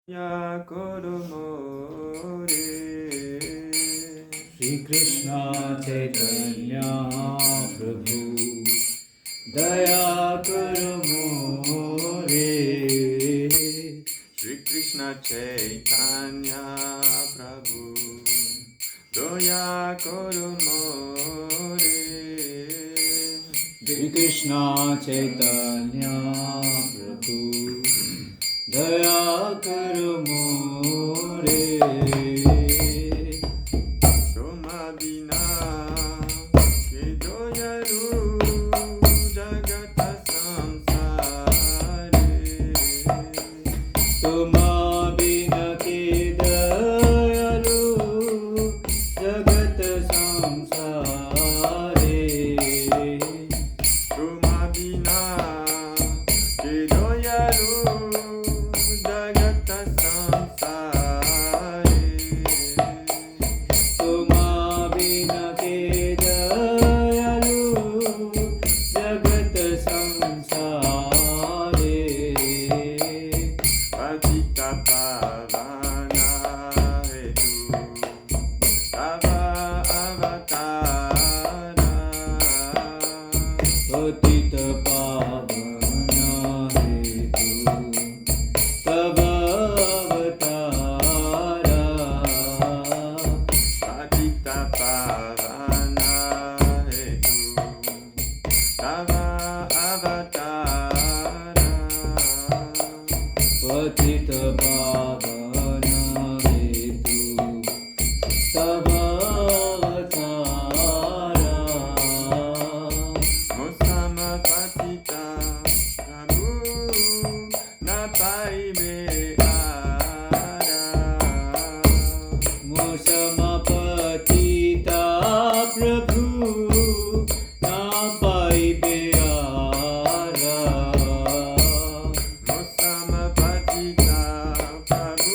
Ya Koromore Shri Krishna Chaitanya Prabhu Daya Karo More Shri Krishna Chaitanya Prabhu Daya Koromore Shri Krishna Chaitanya Prabhu Daya Karo More Toma Vina Kedoyaru Jagata Samsare Tuma bina ke dayalu Jagat samsare Toma Vina Kedoyaru Jagata Samsare Tuma bina ke dayalu Jagat samsare Patita Pavana Hetu Tava Avatara Patita pavana hetu Tava avatara Patita Pavana Hetu Tava Avatara Patita pavana hetu Tava avatara Mosama Patita Prabhu Napai Me Ara Mosama patita Prabhu na paibe ara Mosama Patita Prabhu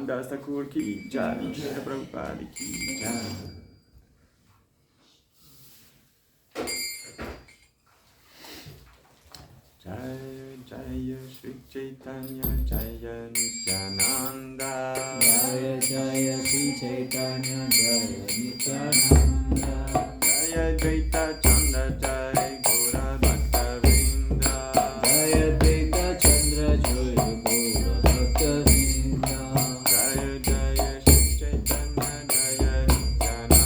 Das Thakur ki jai, Srila Prabhupada ki jai. Jai Jaya Shri Chaitanya Jaya Nityananda. Jaya Jaya Sri Chaitanya Jaya Nityananda. Jaya Dvaita Chandra Jai Gaura Bhakta Vrinda. Jaya Dvaita Chandra Jaya Gaura Bhakta Vrinda. Jaya Jaya Shri Chaitanya Jaya Nityananda.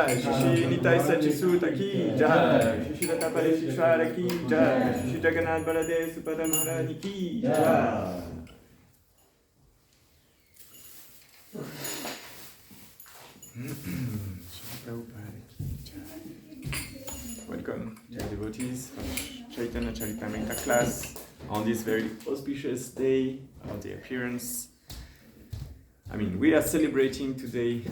Shishi Nitai Sachisuta ki jai, Shishi Latapale Shishwara ki jai, Shishi Jagannath Balade Supada Maharani ki jai. Welcome, dear devotees of Chaitanya Charitamrita class on this very auspicious day of the appearance. We are celebrating today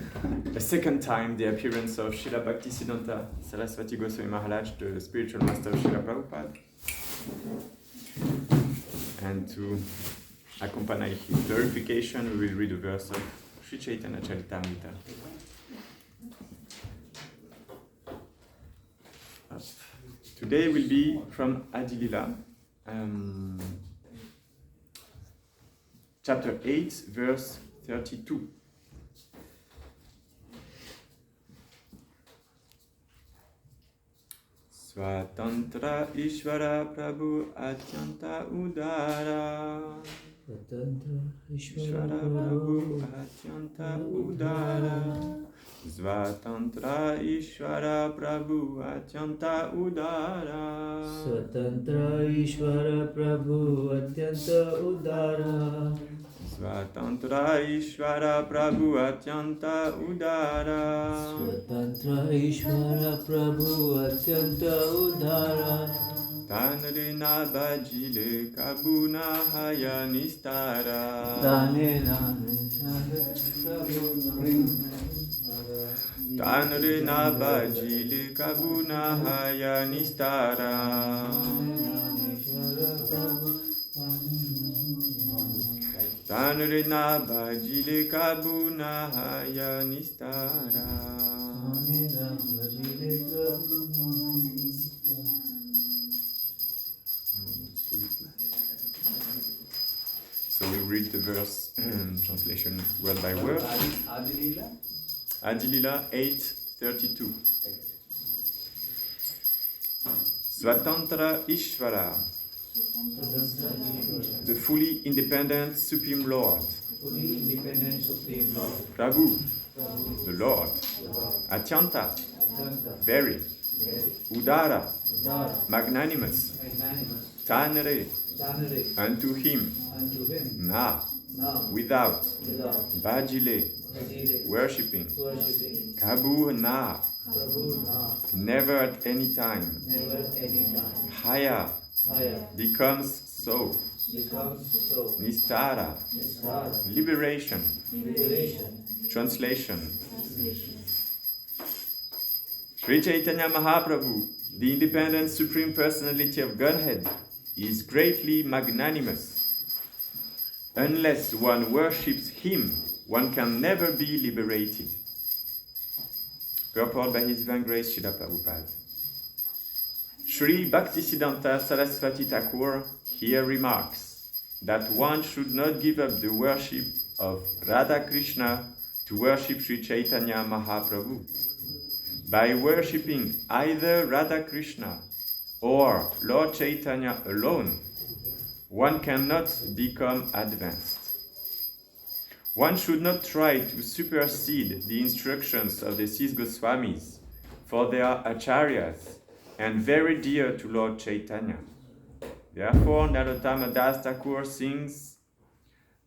a second time the appearance of Srila Bhaktisiddhanth Saraswati Goswami Maharaj, the spiritual master of Srila Prabhupada. And to accompany his glorification, we will read a verse of Sri Chaitanya Charitamrita. Today will be from Adilila, chapter 8, verse 32. Swatantra Ishvara Prabhu Atyanta Udara. Swatantra Ishvara Prabhu Atyanta Udara. Swatantra Ishvara Prabhu Atyanta Udara. Swatantra Ishvara Prabhu Atyanta Udara. Swatantra Ishvara Prabhu Atyanta Udara. Swatantra Ishvara Prabhu Atyanta Udara. Tanrena Bajile Kabuna Haya Nistara. Tanrena Bajile Kabuna Haya Nistara. Tanrena Bajile Kabuna Haya Nistara. So we read the verse translation word by word. Adilila 8:32. Swatantra Ishvara, the fully independent Supreme Lord. Prabhu, the Lord. Atyanta, very. Udara, magnanimous. Tanre, unto him. Na, without. Bhajile, worshipping. Kabur na, never at any time. Haya, becomes so. Nistara, liberation. Translation. Sri Chaitanya Mahaprabhu, the independent Supreme Personality of Godhead, is greatly magnanimous. Unless one worships him, one can never be liberated. Purport by His Divine Grace Srila Prabhupada. Sri Bhaktisiddhanta Saraswati Thakur here remarks that one should not give up the worship of Radha Krishna to worship Sri Chaitanya Mahaprabhu. By worshipping either Radha Krishna or Lord Chaitanya alone, one cannot become advanced. One should not try to supersede the instructions of the 6 Goswamis, for they are acharyas and very dear to Lord Chaitanya. Therefore, Narottama Das Thakur sings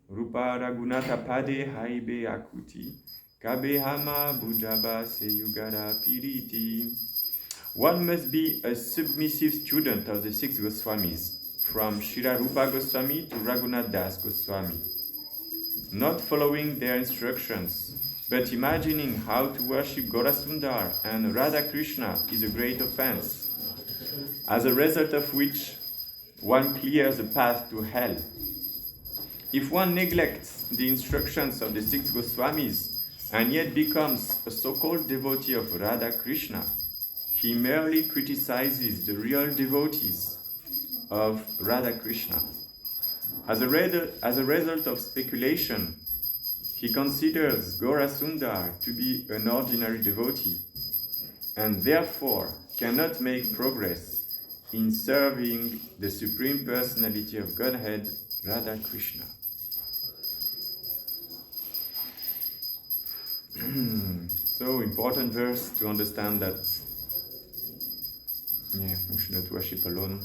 Rupa Raghunatha Pade Haibe Akuti Kabehama Bujaba Seyugara Piriti. One must be a submissive student of the six Goswamis, from Srila Rupa Goswami to Raghunath Das Goswami, not following their instructions, but imagining how to worship Gaurasundar and Radha Krishna is a great offense, as a result of which one clears the path to hell. If one neglects the instructions of the six Goswamis and yet becomes a so-called devotee of Radha Krishna, he merely criticizes the real devotees of Radha Krishna. As a result of speculation, he considers Gaurasundar to be an ordinary devotee and therefore cannot make progress in serving the Supreme Personality of Godhead, Radha Krishna. So important verse to understand that we should not worship alone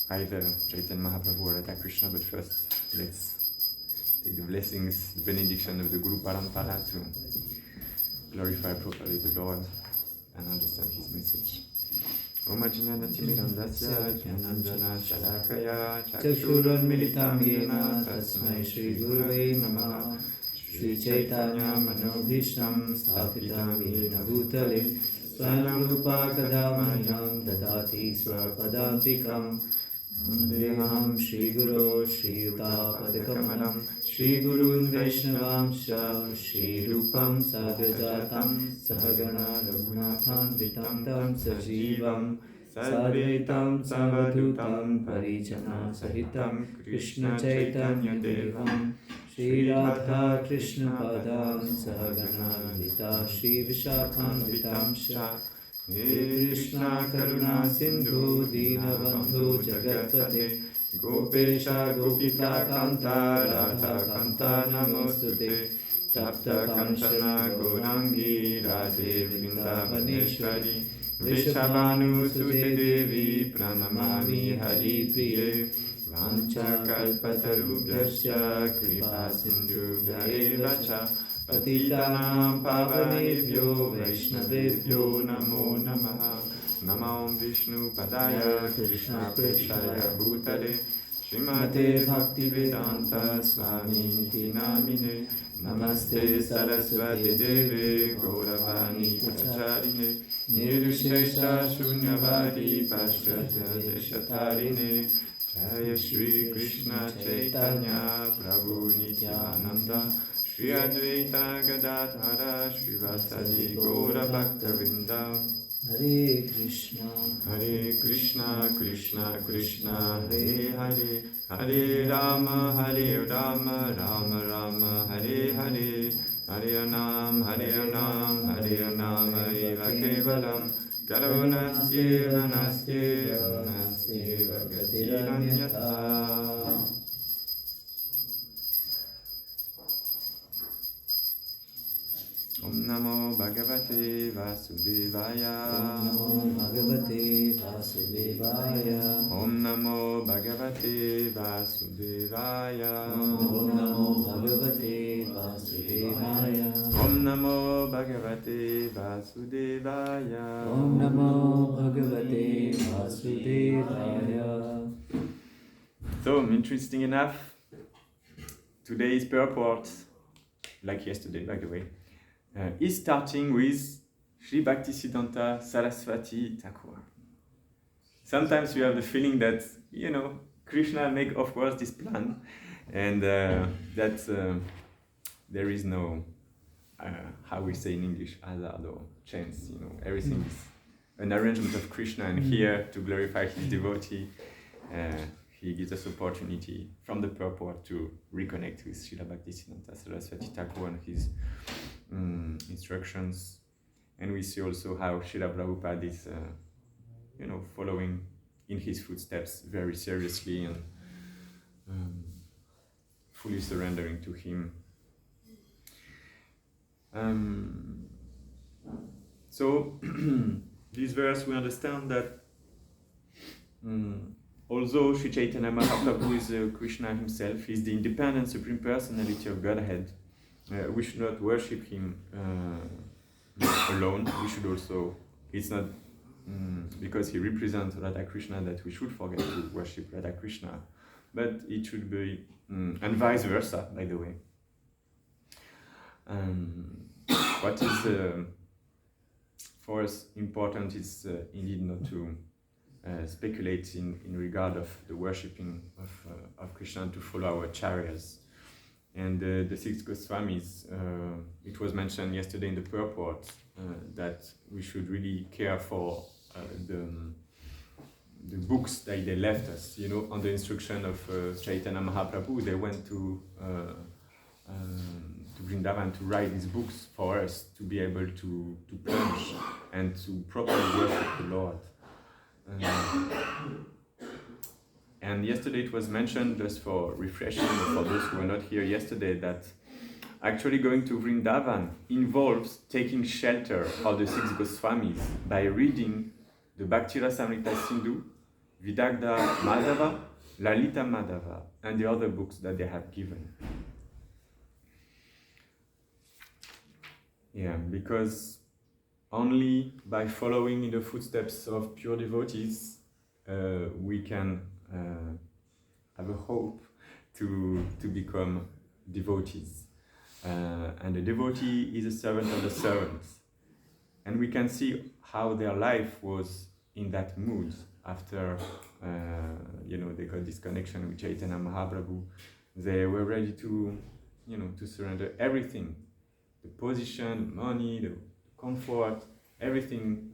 either Chaitanya Mahaprabhu or Radha Krishna, but first let's take the blessings, the benediction of the Guru Parampara to glorify properly the Lord and understand his message. Om Ajnana Timirandasya Jnananjana Shalakaya Chakshurunmilitam Yena Tasmai Shri Gurave Namaha Shri Chaitanya Manobhishtam Sthapitam Yena Bhutale Swayam Rupa Kadamahyam Dadati Swapadantikam Vandeham Shri Guru Shri Yuta Padakamalam Shri Gurun Vaishnavamsha Shri Rupam Sagrajatam Sahagana Raghunathan Vitam Tam Sajivam Sadvaitam Savadhutam Parijana Sahitam Krishna Chaitanya Devam Shri Radha Krishna Padam Sahagana Vita Shri Vishakam Vitamsha He Krishna Karuna Sindhu Dinabandhu Jagatpate Gopesha Gopika Kanta Radha Kanta Namostute Tapta Kanchana Gorangi Radhe Vrindavaneshwari Vrishabhanu Sute Devi Pranamami Hari Priye Vancha Kalpatarubhyasya Kripa Sindhubhya Eva Cha Patitanam Pavanebhyo Vaishnavebhyo Namo Namaha Namo Vishnu Padaya Krishna Preshaya Bhutale Srimate Bhaktisiddhanta Swami Namine Namaste Saraswati Deve Gauravani Pracharine Nirvishesha Shunyavadi Paschatya Deshatarine Jaya Shri Krishna Chaitanya Prabhu Nityananda Shri Advaita Gadadhara Shri Vasadi Gaura Bhakta Vrinda Hare Krishna Krishna Krishna Hare Hare Hare Rama Rama Rama Hare Hare Hare Nam Eva Kevalam Karunasya Nastyeva Gatiranyata. Om Namo Bhagavate Vasudevaya. Om Namo Bhagavate Vasudevaya. Om Namo Bhagavate Vasudevaya. Om Namo Bhagavate Vasudevaya. Om Namo Bhagavate Vasudevaya. Om Namo Bhagavate Vasudevaya. So, interesting enough, today's purport, like yesterday by the way, is starting with Sri Bhaktisiddhanta Saraswati Thakur. Sometimes we have the feeling that, Krishna make, of course, this plan, and that there is no, how we say in English, hazard or chance, everything is an arrangement of Krishna, and here to glorify his devotee, he gives us opportunity from the purport to reconnect with Srila Bhaktisiddhanta Saraswati Thakur and his instructions, and we see also how Srila Prabhupada is, following in his footsteps very seriously and fully surrendering to him. So, this verse we understand that although Sri Chaitanya Mahaprabhu is Krishna himself, he is the independent Supreme Personality of Godhead, we should not worship him alone. We should also, it's not because he represents Radha Krishna that we should forget to worship Radha Krishna, but it should be, and vice versa, by the way. What is for us important is indeed not to speculate in regard of the worshipping of Krishna and to follow our acharyas. And the six Goswamis, it was mentioned yesterday in the purport that we should really care for the books that they left us. You know, on the instruction of Chaitanya Mahaprabhu, they went to Vrindavan to write these books for us to be able to plunge and to properly worship the Lord. And yesterday it was mentioned, just for refreshing for those who were not here yesterday, that actually going to Vrindavan involves taking shelter of the six Goswamis by reading the Bhakti Rasamrita Sindhu, Vidagdha Madhava, Lalita Madhava, and the other books that they have given. Yeah, because only by following in the footsteps of pure devotees we can have a hope to become devotees. And the devotee is a servant of the servants. And we can see how their life was in that mood after they got this connection with Chaitanya Mahaprabhu. They were ready to surrender everything, the position, the money, the comfort, everything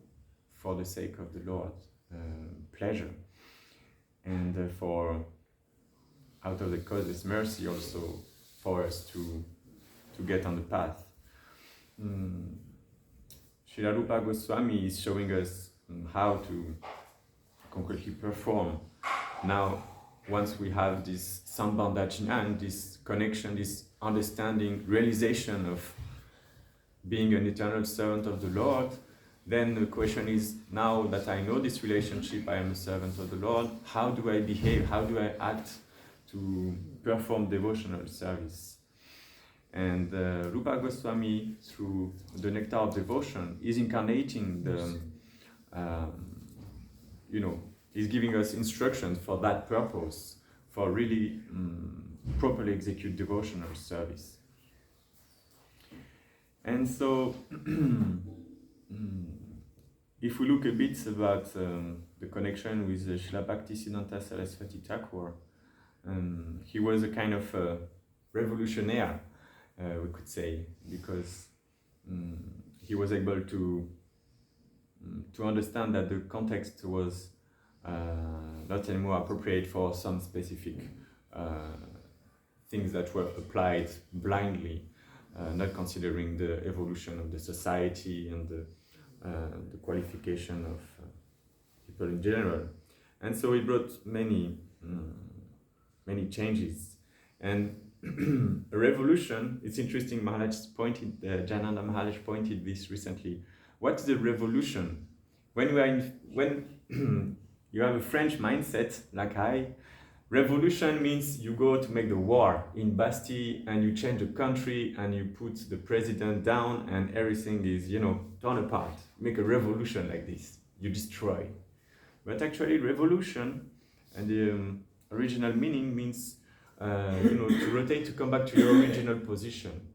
for the sake of the Lord, pleasure. And for out of the causeless mercy also for us to get on the path. Srila Rupa Goswami is showing us how to concretely perform. Now, once we have this Sambandha Jnana, this connection, this understanding, realization of being an eternal servant of the Lord, then the question is, now that I know this relationship, I am a servant of the Lord, how do I behave, how do I act to perform devotional service? And Rupa Goswami, through the nectar of devotion, is incarnating is giving us instructions for that purpose, for really properly execute devotional service. And so, if we look a bit about the connection with Srila Bhaktisiddhanth Saraswati Thakur, he was a kind of revolutionary, we could say, because he was able to understand that the context was not anymore appropriate for some specific things that were applied blindly, not considering the evolution of the society and the qualification of people in general. And so it brought many changes. And a revolution, it's interesting, Maharaj pointed, Jananda Maharaj pointed this recently. What is a revolution? When you have a French mindset, like revolution means you go to make the war in Bastille and you change the country and you put the president down and everything is, torn apart. Make a revolution like this, you destroy. But actually revolution, and the original meaning means to rotate, to come back to your original position.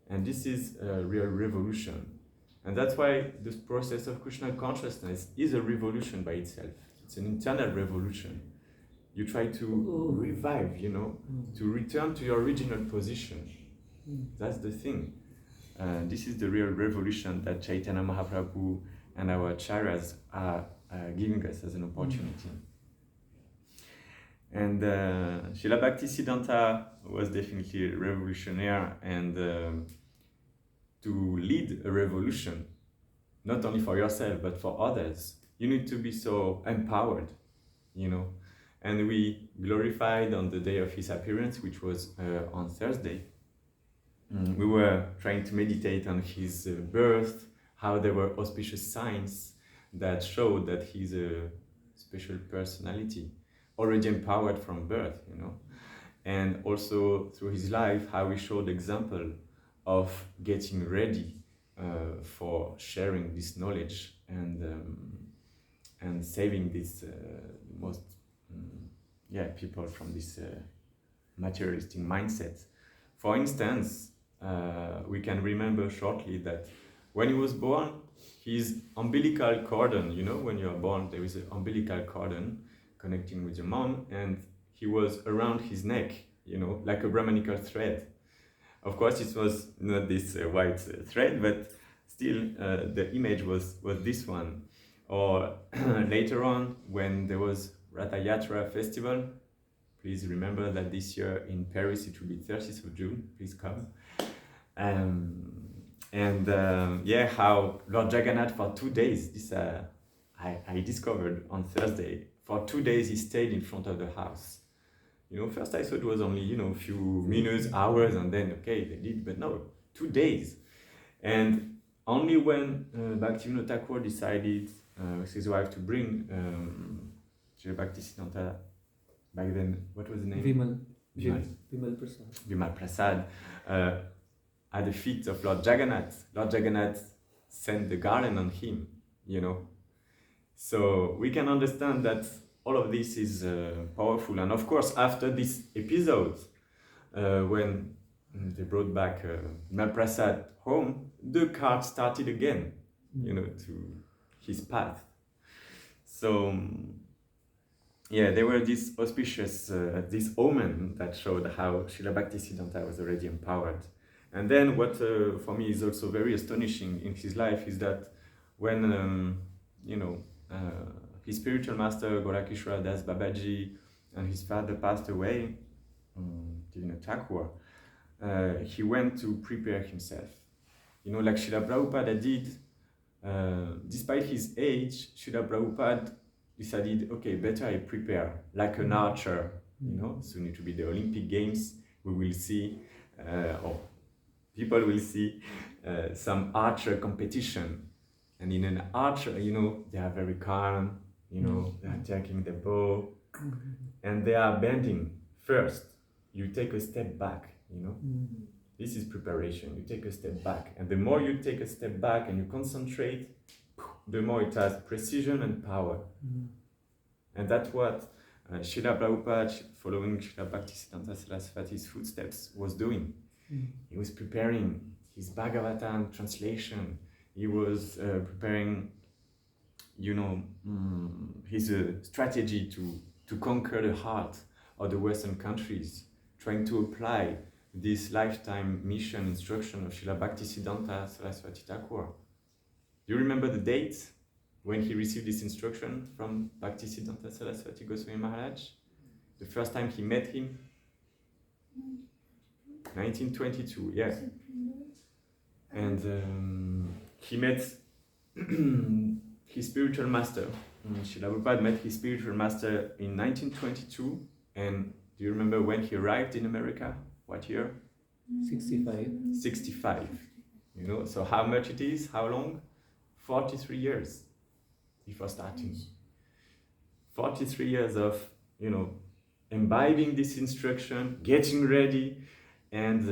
And this is a real revolution. And that's why this process of Krishna consciousness is a revolution by itself. It's an internal revolution. You try to revive, to return to your original position. That's the thing. This is the real revolution that Chaitanya Mahaprabhu and our acharyas are giving us as an opportunity. And Srila Bhaktisiddhanta was definitely a revolutionary, and to lead a revolution, not only for yourself but for others, you need to be so empowered, And we glorified on the day of his appearance, which was on Thursday. We were trying to meditate on his birth, how there were auspicious signs that showed that he's a special personality, already empowered from birth, And also through his life, how he showed example of getting ready for sharing this knowledge and saving this most people from this materialistic mindset. For instance, we can remember shortly that when he was born, his umbilical cordon, when you are born, there is an umbilical cordon connecting with your mom, and he was around his neck, like a Brahmanical thread. Of course, it was not this white thread, but still the image was this one. Or later on, when there was Ratha Yatra festival, please remember that this year in Paris it will be 30th of June, please come. How Lord Jagannath for 2 days, this I discovered on Thursday, for 2 days he stayed in front of the house. First I thought it was only, a few minutes, hours, and then, okay, they did, but no, 2 days. And only when Bhaktivinoda Thakur decided with his wife to bring Bhaktisiddhanta, back then, what was the name? Vimal Prasad, at the feet of Lord Jagannath. Lord Jagannath sent the garland on him, So we can understand that all of this is powerful. And of course, after this episode, when they brought back Vimal Prasad home, the cart started again, to his path. So, there were these auspicious, this omen that showed how Srila Bhaktisiddhanta was already empowered. And then what for me is also very astonishing in his life is that when, his spiritual master, Gorakishora Das Babaji, and his father passed away, Bhaktisiddhanta Thakur, he went to prepare himself. Like Srila Prabhupada did, despite his age, Srila Prabhupada decided, okay, better I prepare, like an archer, soon it will be the Olympic Games, we will see, or people will see some archer competition. And in an archer, they are very calm, they are taking the bow, and they are bending. First, you take a step back, This is preparation. You take a step back. And the more you take a step back and you concentrate, the more it has precision and power. And that's what Srila Prabhupada, following Srila Bhaktisiddhanta Saraswati's footsteps, was doing. He was preparing his Bhagavatam translation. He was preparing, his strategy to conquer the heart of the Western countries, trying to apply this lifetime mission instruction of Srila Bhaktisiddhanta Saraswati Thakur. Do you remember the date when he received this instruction from Bhaktisiddhanta Saraswati Goswami Maharaj? The first time he met him? 1922, yeah. And he met his spiritual master. Srila Prabhupada met his spiritual master in 1922. And do you remember when he arrived in America? What year? 65. 65. So how much it is? How long? 43 years before starting. 43 years of, imbibing this instruction, getting ready, and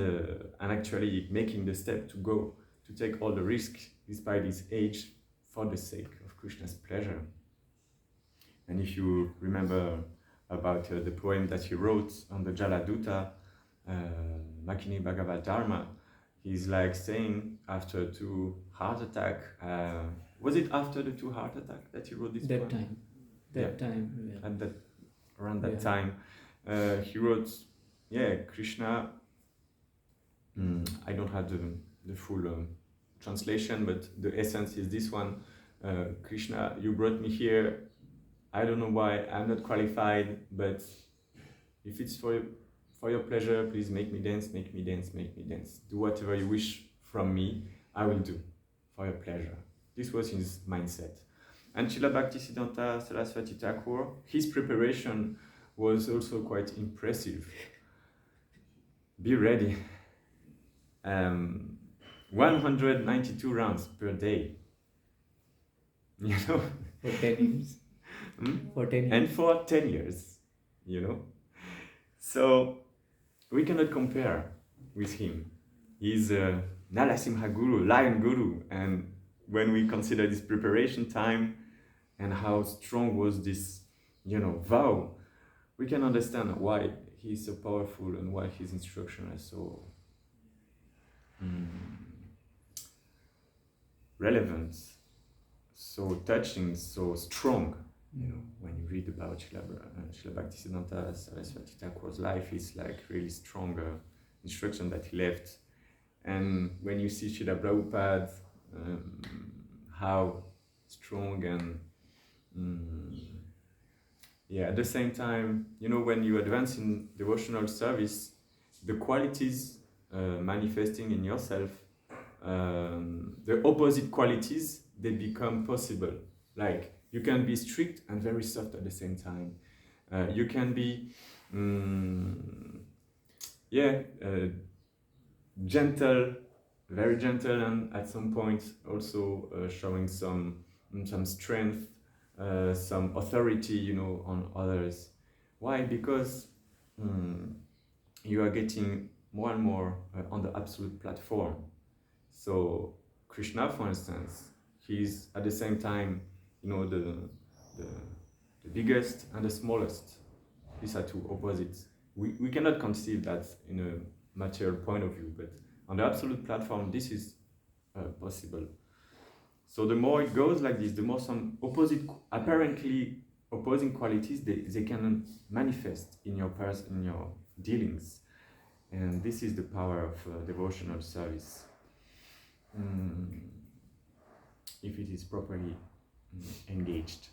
actually making the step to go, to take all the risk despite his age for the sake of Krishna's pleasure. And if you remember about the poem that he wrote on the Jaladuta, Makini Bhagavad Dharma, he's like saying after 2 heart attack, was it after the 2 heart attack that he wrote this poem? At that, around that time, he wrote, Krishna, I don't have the full translation, but the essence is this one. Krishna, you brought me here. I don't know why, I'm not qualified, but if it's for your pleasure, please make me dance, make me dance, make me dance. Do whatever you wish from me, I will do for your pleasure. This was his mindset. And Srila Bhaktisiddhanta Saraswati Thakur, his preparation was also quite impressive. Be ready. 192 rounds per day. For 10 years. For 10 years. And for 10 years, So we cannot compare with him. He's a Nalasimha Guru, Lion Guru. And when we consider this preparation time and how strong was this, vow, we can understand why he's so powerful and why his instruction is so relevant, so touching, so strong. When you read about Srila Bhaktisiddhanta Saraswati Thakur's life, it's like really strong instruction that he left. And when you see Srila Prabhupada, how strong and at the same time, when you advance in devotional service, the qualities manifesting in yourself, the opposite qualities, they become possible. Like, you can be strict and very soft at the same time. You can be, gentle, very gentle, and at some point also showing some strength, some authority, on others. Why? Because you are getting more and more on the absolute platform. So Krishna, for instance, he's at the same time, the biggest and the smallest. These are two opposites. We cannot conceive that in a material point of view, but on the absolute platform, this is possible. So the more it goes like this, the more some apparently opposing qualities they can manifest in your dealings, and this is the power of devotional service. If it is properly engaged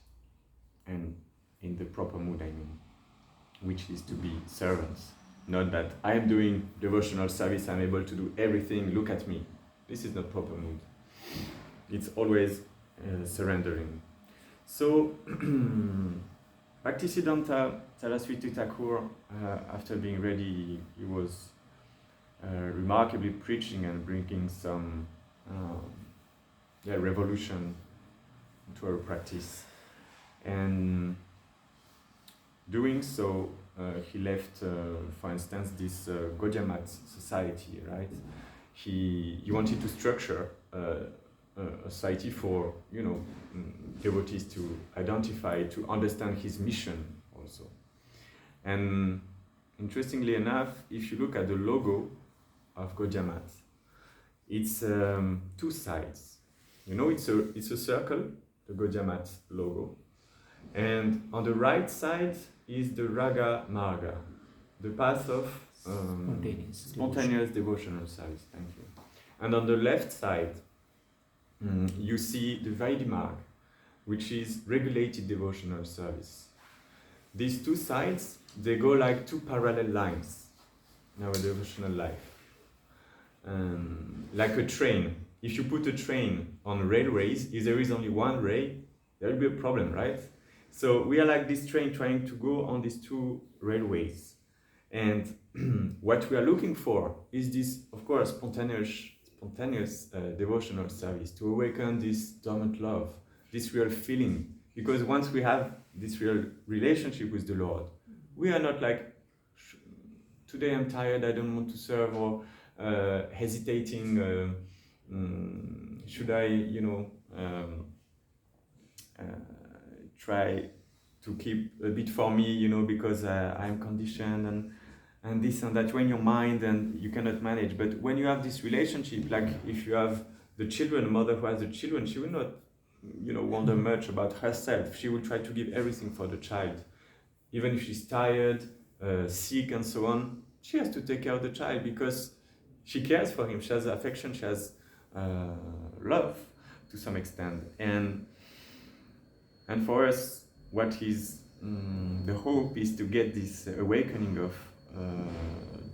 and in the proper mood, which is to be servants. Not that I am doing devotional service, I'm able to do everything, look at me. This is not proper mood. It's always surrendering. So, Bhaktisiddhanta Saraswati Thakur, after being ready, he was remarkably preaching and bringing some revolution into our practice. And doing so, he left, for instance, this Gaudiya society, right? He wanted to structure a society for, devotees to identify, to understand his mission also. And interestingly enough, if you look at the logo of Gaudiya, it's two sides. It's a circle, the Gaudiya logo. And on the right side is the Raga Marga, the path of spontaneous devotional service. Thank you. And on the left side, you see the Vaidhi Marg, which is regulated devotional service. These two sides, they go like two parallel lines in our devotional life. Like a train. If you put a train on railways, if there is only one ray, there will be a problem, right? So we are like this train trying to go on these two railways. And what we are looking for is this, of course, spontaneous devotional service, to awaken this dormant love, this real feeling. Because once we have this real relationship with the Lord, we are not like, today I'm tired, I don't want to serve, or hesitating, should I, try to keep a bit for me, because I'm conditioned and this and that. When your mind and you cannot manage. But when you have this relationship, like if you have the children, a mother who has the children, she will not, wonder much about herself. She will try to give everything for the child. Even if she's tired, sick and so on, she has to take care of the child because she cares for him. She has affection, she has love to some extent. And for us, what is the hope is to get this awakening of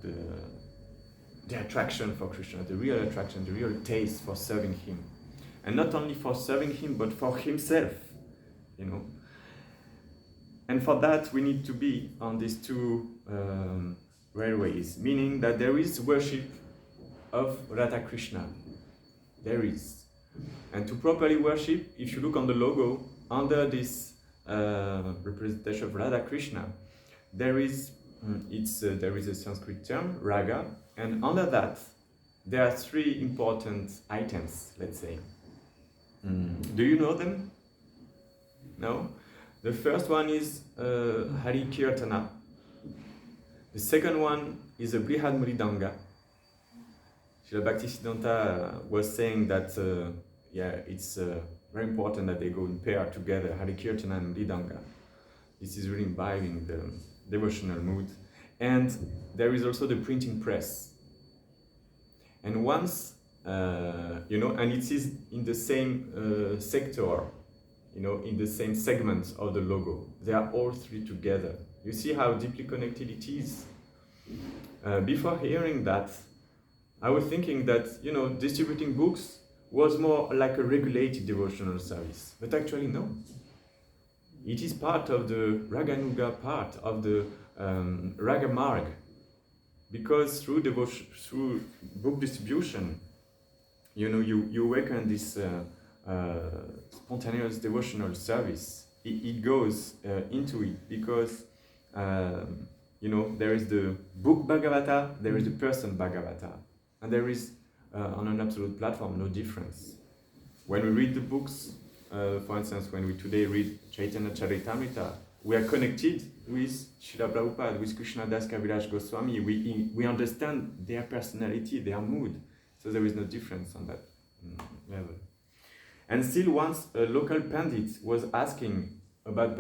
the attraction for Krishna, the real attraction, the real taste for serving him. And not only for serving him, but for himself, And for that, we need to be on these two railways, meaning that there is worship of Radha Krishna. There is. And to properly worship, if you look on the logo, under this representation of Radha Krishna, there is a Sanskrit term, raga, and under that, there are three important items, let's say. Do you know them? No? The first one is Hari Kirtana. The second one is a Brihad Mridanga. Srila Bhaktisiddhanta was saying that it's very important that they go in pair together, Hari Kirtana and Mridanga. This is really imbibing the devotional mood. And there is also the printing press. And once, and it is in the same sector, in the same segment of the logo. They are all three together. You see how deeply connected it is? Before hearing that, I was thinking that, distributing books was more like a regulated devotional service. But actually, no. It is part of the Raganuga part of the Raga Marg. Because through book distribution, you awaken this spontaneous devotional service. It goes into it because, there is the book Bhagavata, there is the person Bhagavata. And there is, on an absolute platform, no difference. When we read the books, for instance, when we today read Chaitanya Charitamrita, we are connected with Srila Prabhupada, with Krishnadas Kaviraj Goswami. We understand their personality, their mood. So there is no difference on that level. And still once a local pandit was asking about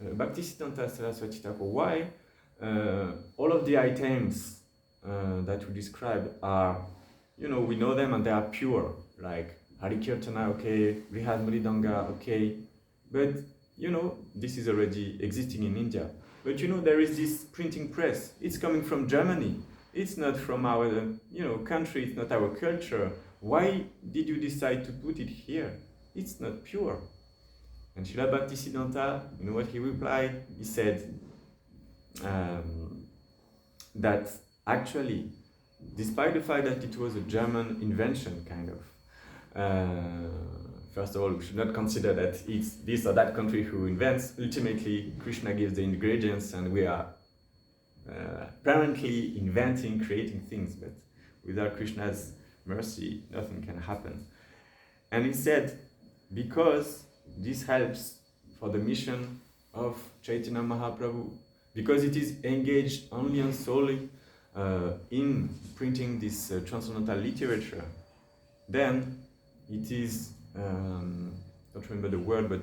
Bhaktisiddhanta Saraswati Thakur, why all of the items that we described are, we know them and they are pure, like Hari Kirtana, okay, Brihad Mridanga, okay, but this is already existing in India. But there is this printing press. It's coming from Germany. It's not from our, country. It's not our culture. Why did you decide to put it here? It's not pure. And Srila Bhaktisiddhanta, what he replied? He said that actually, despite the fact that it was a German invention, kind of, first of all, we should not consider that it's this or that country who invents. Ultimately, Krishna gives the ingredients and we are apparently inventing, creating things, but without Krishna's mercy, nothing can happen. And he said, because this helps for the mission of Chaitanya Mahaprabhu, because it is engaged only and solely in printing this transcendental literature, then it is, don't remember the word, but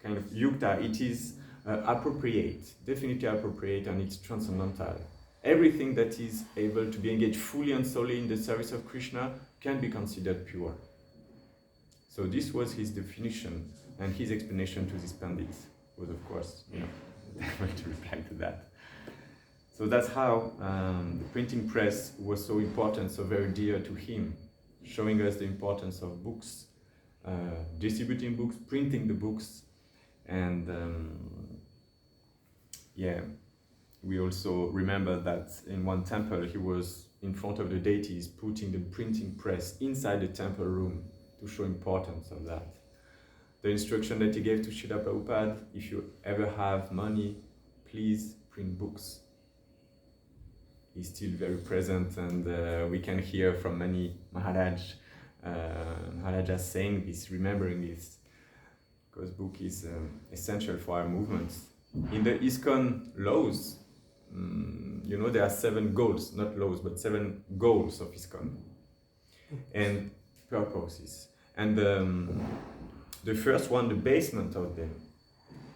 kind of yukta, it is appropriate, definitely appropriate, and it's transcendental. Everything that is able to be engaged fully and solely in the service of Krishna can be considered pure. So this was his definition, and his explanation to this pandit was, of course, I'm going to reply to that. So that's how the printing press was so important, so very dear to him, showing us the importance of books, distributing books, printing the books, and we also remember that in one temple he was in front of the deities putting the printing press inside the temple room to show importance of that. The instruction that he gave to Srila Prabhupada, if you ever have money, please print books. Is still very present, and we can hear from many Maharajas saying this, remembering this, because book is essential for our movements. In the ISKCON laws, there are 7 goals, not laws, but 7 goals of ISKCON, and purposes. And the first one, the basement of them,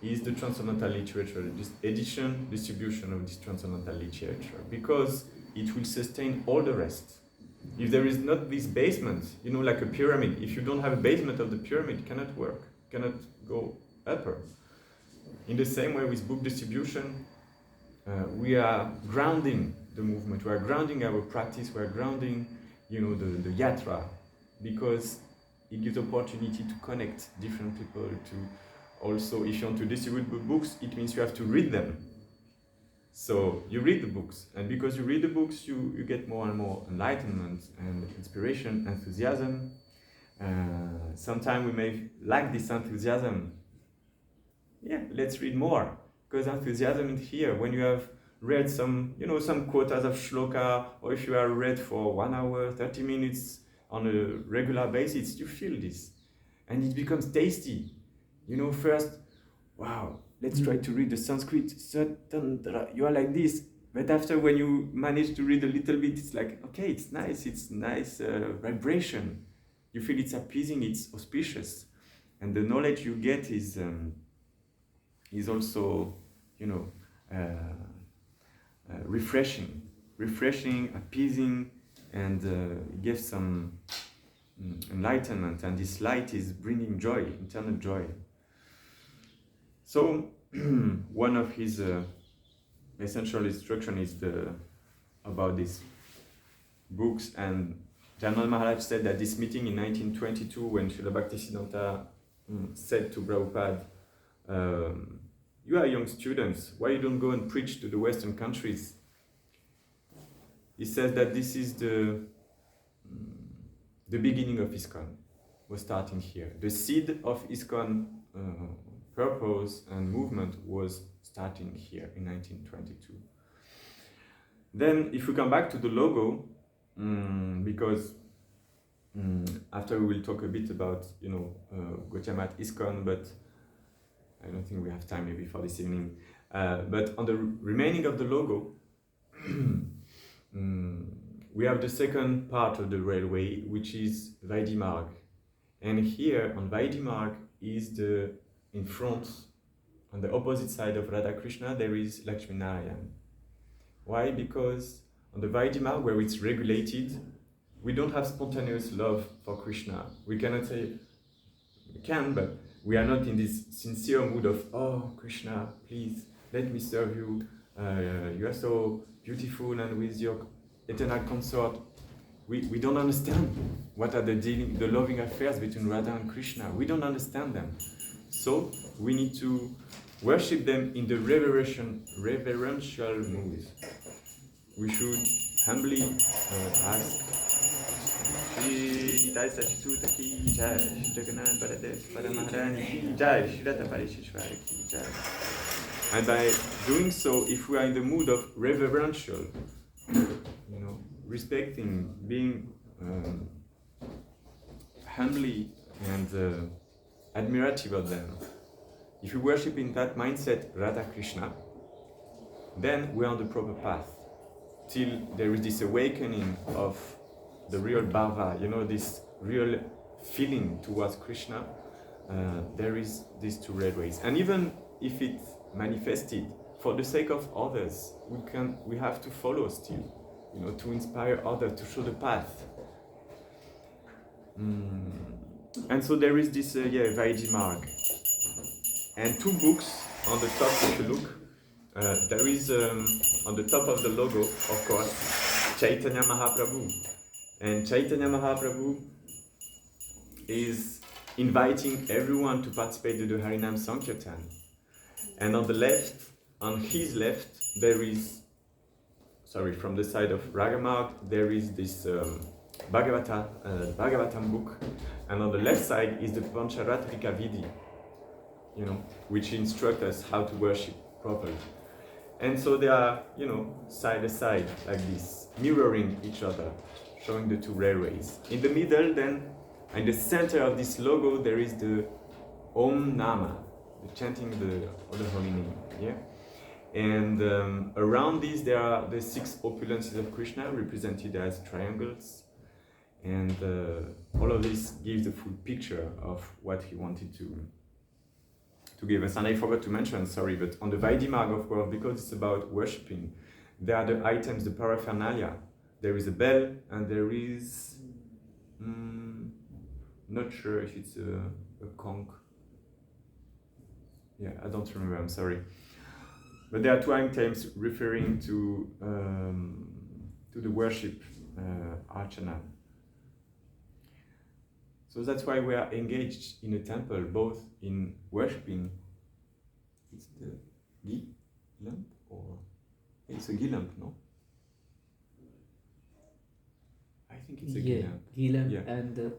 is the transcendental literature, this edition, distribution of this transcendental literature, because it will sustain all the rest. If there is not this basement, like a pyramid, if you don't have a basement of the pyramid, it cannot work, cannot go upper. In the same way with book distribution, we are grounding the movement, we are grounding our practice, we are grounding, the yatra, because it gives opportunity to connect different people to. Also, if you want to distribute books, it means you have to read them. So you read the books, and because you read the books, you get more and more enlightenment and inspiration, enthusiasm. Sometimes we may lack this enthusiasm. Yeah, let's read more, because enthusiasm is here. When you have read some, some quotas of shloka, or if you are read for 1 hour, 30 minutes on a regular basis, you feel this. And it becomes tasty. First, wow, let's try to read the Sanskrit. You are like this. But after, when you manage to read a little bit, it's like, okay, it's nice vibration. You feel it's appeasing, it's auspicious. And the knowledge you get is also, refreshing, appeasing, and gives some enlightenment. And this light is bringing joy, internal joy. So, one of his essential instruction is about these books. And Janmal Maharaj said that this meeting in 1922, when Srila Bhaktisiddhanta said to Prabhupada, you are young students, why you don't go and preach to the Western countries? He says that this is the beginning of ISKCON, was starting here. The seed of ISKCON purpose and movement was starting here in 1922. Then, if we come back to the logo, because after we will talk a bit about, Gautamiya ISKCON, but I don't think we have time maybe for this evening. But on the remaining of the logo, we have the second part of the railway, which is Vaidhi Marg. And here on Vaidhi Marg is in front, on the opposite side of Radha Krishna, there is Lakshmi Narayan. Why? Because on the Vaidhi Marg, where it's regulated, we don't have spontaneous love for Krishna. We cannot say, we can, but we are not in this sincere mood of, oh, Krishna, please, let me serve you. You are so beautiful, and with your eternal consort. We don't understand what are the loving affairs between Radha and Krishna. We don't understand them. So we need to worship them in the reverential mood. We should humbly ask, Shri Nitai Sachituta ki jai, Shri Jagannath Baladev Paramaharani ki jai, Shri Radha Parisheshwara ki jai. And by doing so, if we are in the mood of reverential, respecting, being humbly and admirative of them, if we worship in that mindset Radha Krishna, then we are on the proper path. Till there is this awakening of the real bhava, this real feeling towards Krishna, there is these two red ways. And even if it's manifested for the sake of others, we have to follow still, to inspire others, to show the path. And so there is this Vaidhi Marg. And two books on the top, if you look, there is on the top of the logo, of course, Chaitanya Mahaprabhu. And Chaitanya Mahaprabhu is inviting everyone to participate in the Harinam Sankirtan. And on the left, on his left, there is, from the side of Ragamark, there is this Bhagavatam book. And on the left side is the Pancharatrika Vidhi, which instruct us how to worship properly. And so they are, side by side like this, mirroring each other, showing the two railways. In the middle, then, in the center of this logo, there is the Om Nama, the chanting the holy name. Yeah. And around this, there are the 6 opulences of Krishna, represented as triangles. And all of this gives a full picture of what he wanted to give us. And I forgot to mention, but on the Vaidhi Marg, of course, because it's about worshipping, there are the items, the paraphernalia. There is a bell, and there is, not sure if it's a conch. Yeah, I don't remember, I'm sorry. But there are 2 items referring to the worship, archana. So that's why we are engaged in a temple, both in worshipping. It's the ghee lamp, or it's a ghee lamp, no? I think it's a ghee lamp. Ghee lamp and the...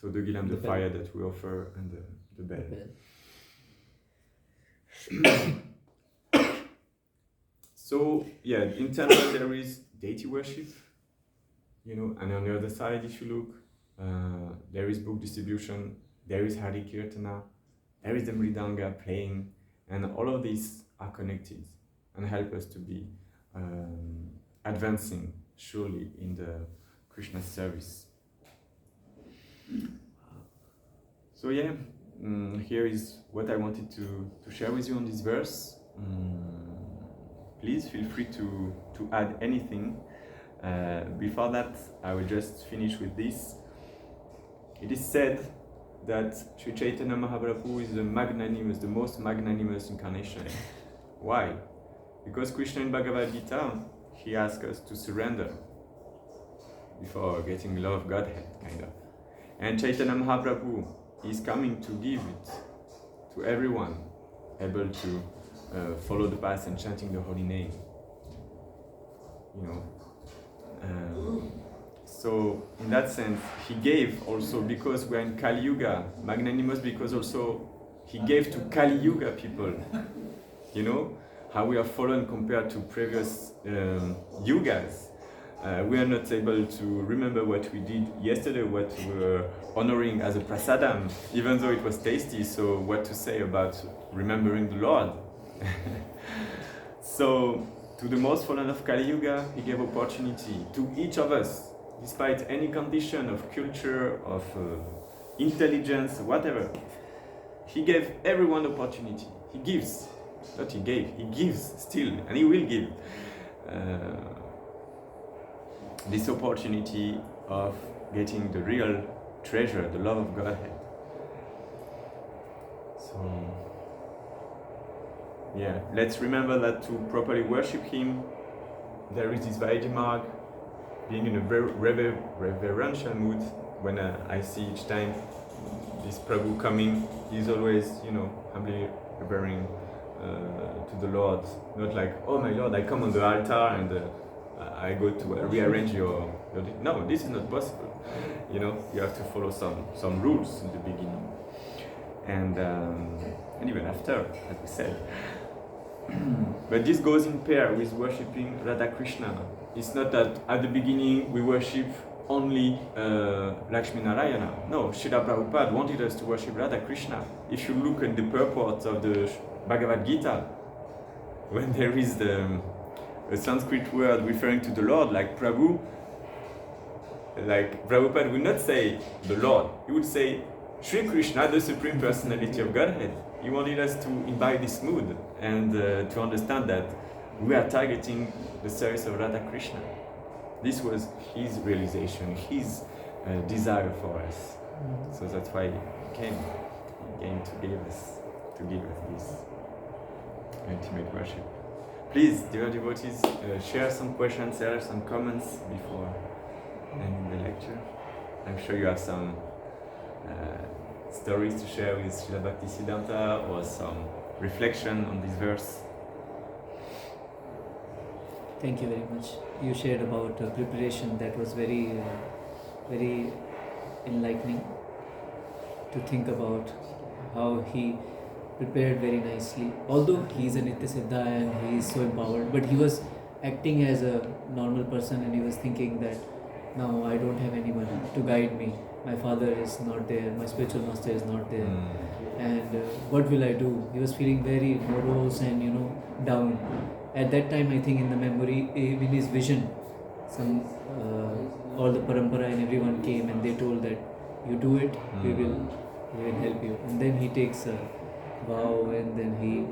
So the ghee lamp, the fire that we offer, and the bell. So yeah, in temple there is deity worship, and on the other side, if you look, there is book distribution, there is Hari Kirtana, there is the Mridanga playing, and all of these are connected and help us to be advancing surely in the Krishna service. So yeah, here is what I wanted to share with you on this verse. Please feel free to add anything. Before that, I will just finish with this. It is said that Sri Chaitanya Mahaprabhu is the most magnanimous incarnation. Why? Because Krishna in Bhagavad Gita, he asks us to surrender before getting love Godhead, kind of. And Chaitanya Mahaprabhu is coming to give it to everyone able to follow the path and chanting the holy name. So in that sense, he gave also, because we're in Kali Yuga, magnanimous because also he gave to Kali Yuga people. How we are fallen compared to previous yugas. We are not able to remember what we did yesterday, what we were honoring as a prasadam, even though it was tasty. So what to say about remembering the Lord? So to the most fallen of Kali Yuga, he gave opportunity to each of us, despite any condition of culture, of intelligence, whatever. He gave everyone opportunity. He gives. Not he gave, he gives still, and he will give. This opportunity of getting the real treasure, the love of Godhead. So, yeah, let's remember that to properly worship Him, there is this Vaidhi mark, being in a very reverential mood. When I see each time this Prabhu coming, he's always, humbly revering to the Lord. Not like, oh my Lord, I come on the altar and I go to rearrange your. No, this is not possible. You have to follow some rules in the beginning, and even after, as we said. But this goes in pair with worshipping Radha Krishna. It's not that at the beginning we worship only Lakshmi Narayana. No, Srila Prabhupada wanted us to worship Radha Krishna. If you look at the purport of the Bhagavad Gita, when there is a Sanskrit word referring to the Lord, like Prabhu, like Prabhupada would not say the Lord, he would say Sri Krishna, the Supreme Personality of Godhead. He wanted us to imbibe this mood and to understand that we are targeting the service of Radha Krishna. This was his realization, his desire for us. So that's why he came to give us this ultimate worship. Please, dear devotees, share some questions, share some comments before ending the lecture. I'm sure you have some stories to share with Srila Bhaktisiddhanta or some reflection on this verse. Thank you very much. You shared about preparation. That was very, very enlightening to think about how he prepared very nicely. Although he is a Nitya Siddha and he is so empowered, but he was acting as a normal person and he was thinking that now I don't have anyone to guide me. My father is not there, my spiritual master is not there. And what will I do? He was feeling very morose and down. At that time, I think in the memory, in his vision, all the parampara and everyone came and they told that you do it, we will help you. And then he takes a vow and then he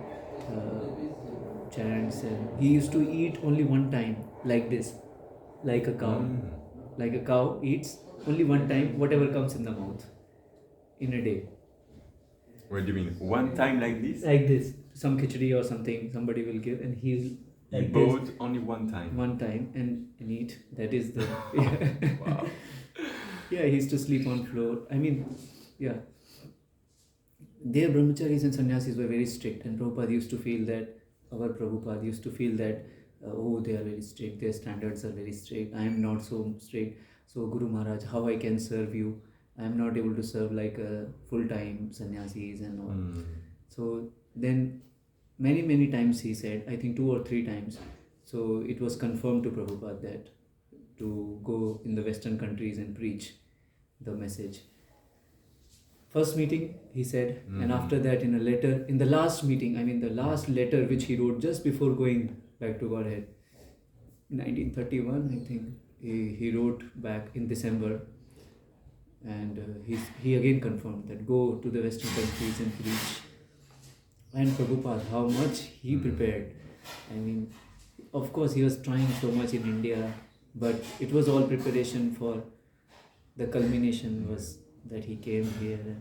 chants, and he used to eat only one time like this, like a cow. Like a cow eats only one time whatever comes in the mouth in a day. What do you mean? One time like this? Like this. Some khichdi or something somebody will give and he'll like both only one time. One time and eat. That is the Wow. Yeah, he used to sleep on floor. I mean, yeah. Their brahmacharis and sannyasis were very strict, and Prabhupada used to feel that, our Prabhupada used to feel that, they are very strict, their standards are very strict, I am not so strict. So Guru Maharaj, how I can serve you? I am not able to serve like a full-time sannyasis and all. So then many times he said, I think 2 or 3 times, So it was confirmed to Prabhupada that to go in the Western countries and preach the message. First meeting, he said, and after that, in a letter, in the last meeting, the last letter which he wrote just before going back to Godhead, 1931, I think, he wrote back in December, and he again confirmed that go to the Western countries and preach. And Prabhupada, how much he prepared. Of course, he was trying so much in India, but it was all preparation for the culmination was that he came here.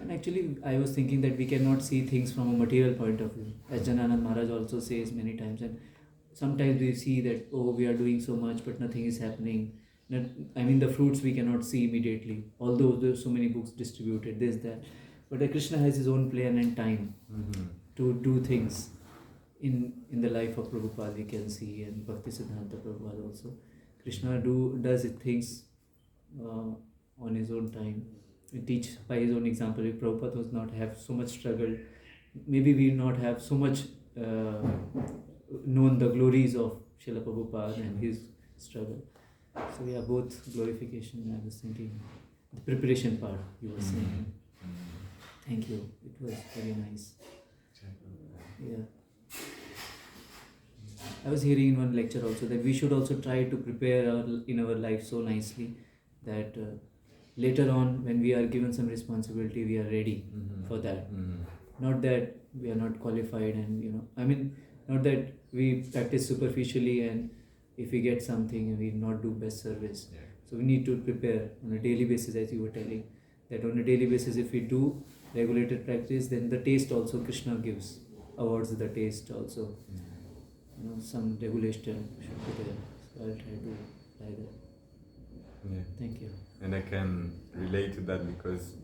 And actually, I was thinking that we cannot see things from a material point of view, as Jananand Maharaj also says many times. And sometimes we see that, oh, we are doing so much, but nothing is happening. The fruits we cannot see immediately, although there are so many books distributed, this, that. But Krishna has his own plan and time to do things. In the life of Prabhupada, we can see, and Bhaktisiddhanta Prabhupada also. Krishna does things on his own time. He teach by his own example. If Prabhupada does not have so much struggle, maybe we will not have so much known the glories of Srila Prabhupada and his struggle. So yeah, both glorification, I was thinking, the preparation part you were saying. Thank you. It was very nice. Yeah. I was hearing in one lecture also that we should also try to prepare in our life so nicely that later on when we are given some responsibility, we are ready for that. Not that we are not qualified and, not that we practice superficially and if we get something we not do best service. Yeah. So we need to prepare on a daily basis, as you were telling, that on a daily basis if we do regulated practice, then the taste also Krishna gives, awards the taste also. Some regulation should be there. So I'll try to apply that. Yeah. Thank you. And I can relate to that because,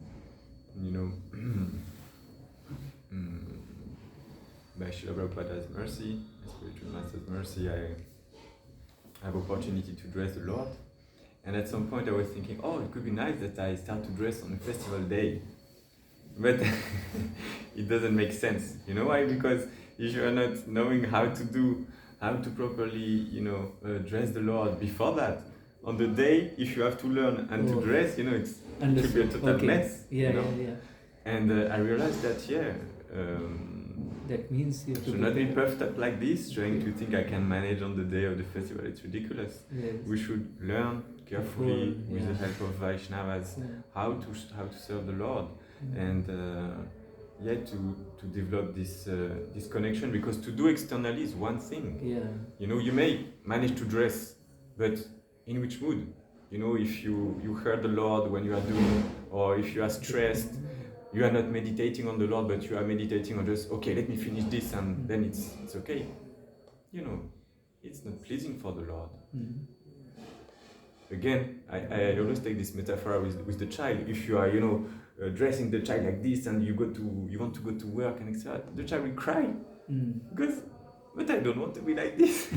by Srila Prabhupada's mercy, my spiritual master's mercy, I have opportunity to dress a lot. And at some point I was thinking, it could be nice that I start to dress on a festival day. But it doesn't make sense. You know why? Because if you are not knowing how to properly, dress the Lord before that, on the day, if you have to learn and to dress, it could be a total mess. Yeah. And I realized that, that means you have to should not be puffed like this, trying to think I can manage on the day of the festival. It's ridiculous. Yes. We should learn carefully with the help of Vaishnavas how to serve the Lord. And to develop this connection, because to do externally is one thing. You may manage to dress, but in which mood? If you heard the Lord when you are doing, or if you are stressed, you are not meditating on the Lord, but you are meditating on just, okay, let me finish this, and then it's okay. It's not pleasing for the Lord. Again, I always take this metaphor with the child. If you are, dressing the child like this and you want to go to work and etc., the child will cry because, but I don't want to be like this.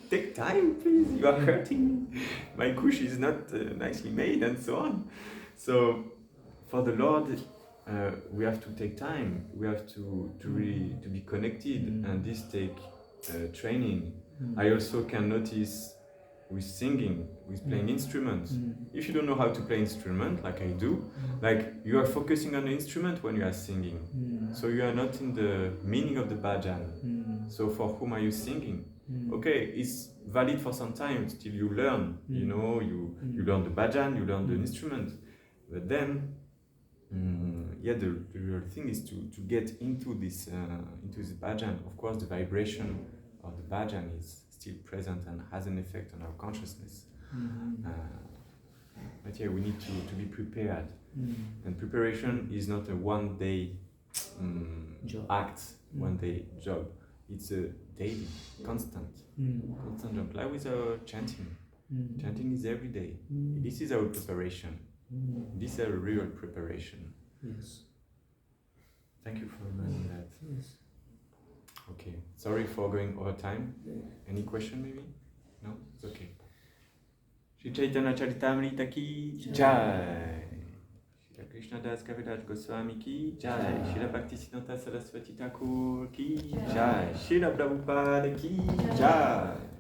Take time, please. You are hurting me. My kush is not nicely made and so on. So for the Lord, we have to take time. We have to really to be connected, and this take training. I also can notice with singing, with playing instruments. If you don't know how to play instrument, like I do, like you are focusing on the instrument when you are singing. So you are not in the meaning of the bhajan. So for whom are you singing? Okay, it's valid for some time till you learn. You learn the bhajan, you learn the instrument. But then, the real thing is to get into this bhajan. Of course, the vibration of the bhajan is still present and has an effect on our consciousness. But we need to be prepared. And preparation is not a one-day act, one-day job. It's a daily, constant job. Like with our chanting. Chanting is every day. This is our preparation. This is our real preparation. Yes. Thank you for reminding that. Yes. Okay, sorry for going over time. Any question maybe? No? It's okay. Shri Chaitanya Charitamrita ki Jai. Krishnadas Kaviraj Goswami ki jai, Srila Bhaktisiddhanta Saraswati Thakur ki jai, Srila Prabhupada ki jai.